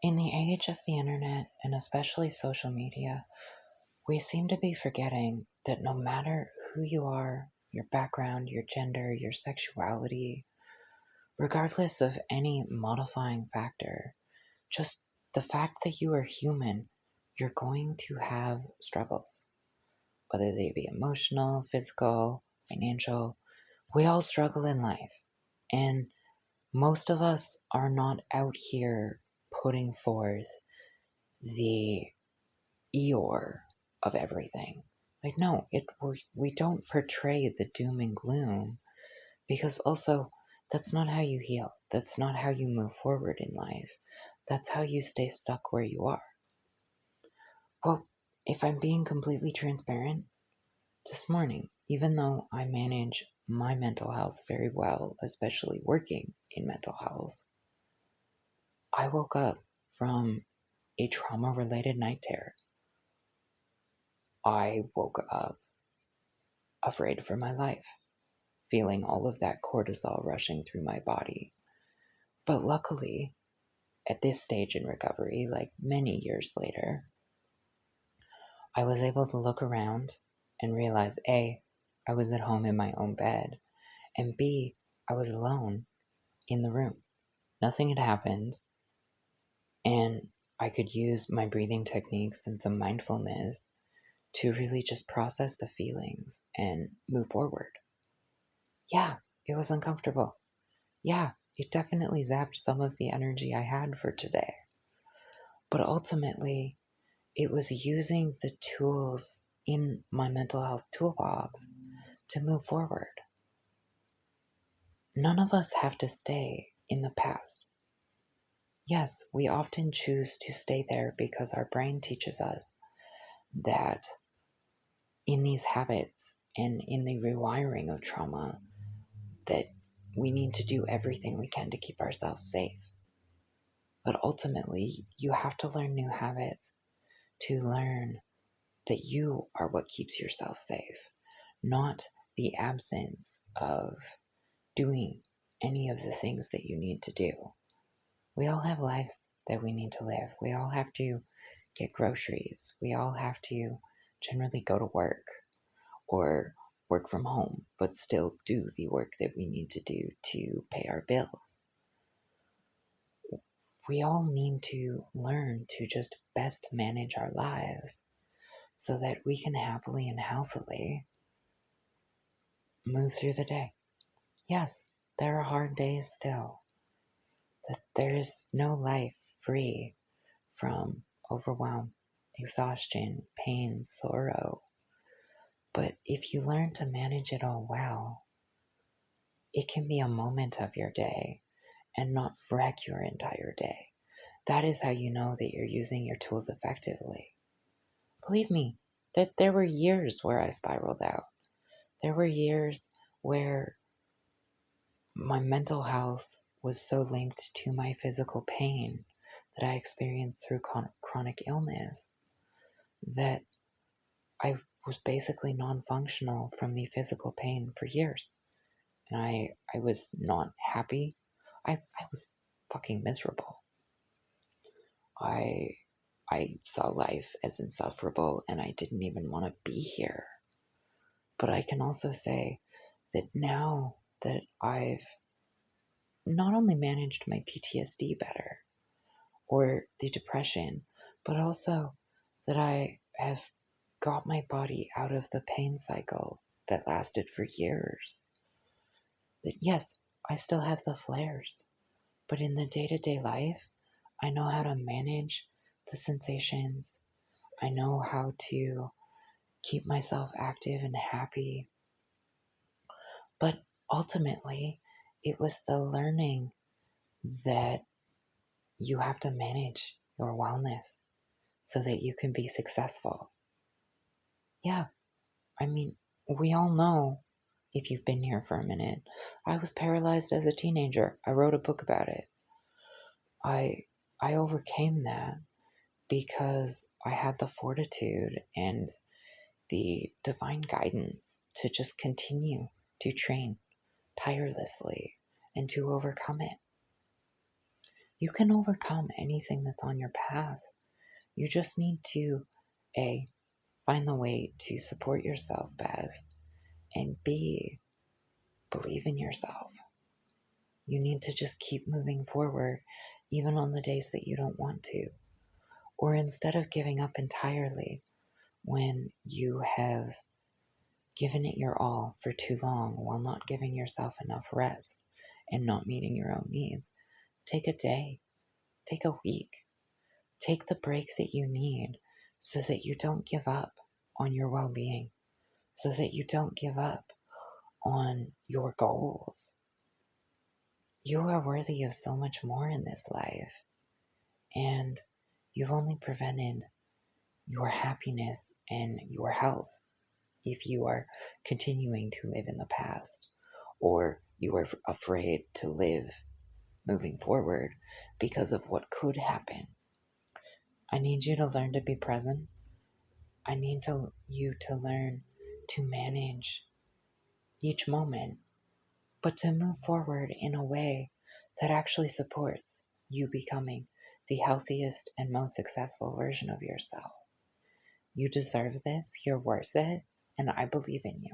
In the age of the internet, and especially social media, we seem to be forgetting that no matter who you are, your background, your gender, your sexuality, regardless of any modifying factor, just the fact that you are human, you're going to have struggles, whether they be emotional, physical, financial. We all struggle in life, and most of us are not out here putting forth the Eeyore of everything. Like, no, we don't portray the doom and gloom, because also that's not how you heal. That's not how you move forward in life. That's how you stay stuck where you are. Well, if I'm being completely transparent, this morning, even though I manage my mental health very well, especially working in mental health, I woke up from a trauma-related night terror. I woke up afraid for my life, feeling all of that cortisol rushing through my body. But luckily, at this stage in recovery, like many years later, I was able to look around and realize A, I was at home in my own bed, and B, I was alone in the room. Nothing had happened, and I could use my breathing techniques and some mindfulness to really just process the feelings and move forward. Yeah, it was uncomfortable. Yeah, it definitely zapped some of the energy I had for today. But ultimately, it was using the tools in my mental health toolbox to move forward. None of us have to stay in the past. Yes, we often choose to stay there because our brain teaches us that in these habits and in the rewiring of trauma, that we need to do everything we can to keep ourselves safe. But ultimately, you have to learn new habits to learn that you are what keeps yourself safe, not the absence of doing any of the things that you need to do. We all have lives that we need to live. We all have to get groceries. We all have to generally go to work or work from home, but still do the work that we need to do to pay our bills. We all need to learn to just best manage our lives so that we can happily and healthily move through the day. Yes, there are hard days still. That there is no life free from overwhelm, exhaustion, pain, sorrow. But if you learn to manage it all well, it can be a moment of your day and not wreck your entire day. That is how you know that you're using your tools effectively. Believe me, that there were years where I spiraled out. There were years where my mental health was so linked to my physical pain that I experienced through chronic illness that I was basically non-functional from the physical pain for years. And I was not happy. I was fucking miserable. I I saw life as insufferable and I didn't even want to be here. But I can also say that now that I've not only managed my PTSD better or the depression, but also that I have got my body out of the pain cycle that lasted for years. That yes, I still have the flares, but in the day-to-day life, I know how to manage the sensations. I know how to keep myself active and happy. But ultimately, it was the learning that you have to manage your wellness so that you can be successful. Yeah, I mean, we all know, if you've been here for a minute, I was paralyzed as a teenager. I wrote a book about it. I overcame that because I had the fortitude and the divine guidance to just continue to train tirelessly and to overcome it. You can overcome anything that's on your path. You just need to A, find the way to support yourself best, and B, believe in yourself. You need to just keep moving forward, even on the days that you don't want to. Or instead of giving up entirely when you have given it your all for too long while not giving yourself enough rest and not meeting your own needs, take a day, take a week, take the break that you need so that you don't give up on your well being, so that you don't give up on your goals. You are worthy of so much more in this life, and you've only prevented your happiness and your health if you are continuing to live in the past, or you are afraid to live moving forward because of what could happen. I need you to learn to be present. I need you to learn to manage each moment, but to move forward in a way that actually supports you becoming the healthiest and most successful version of yourself. You deserve this, you're worth it, and I believe in you.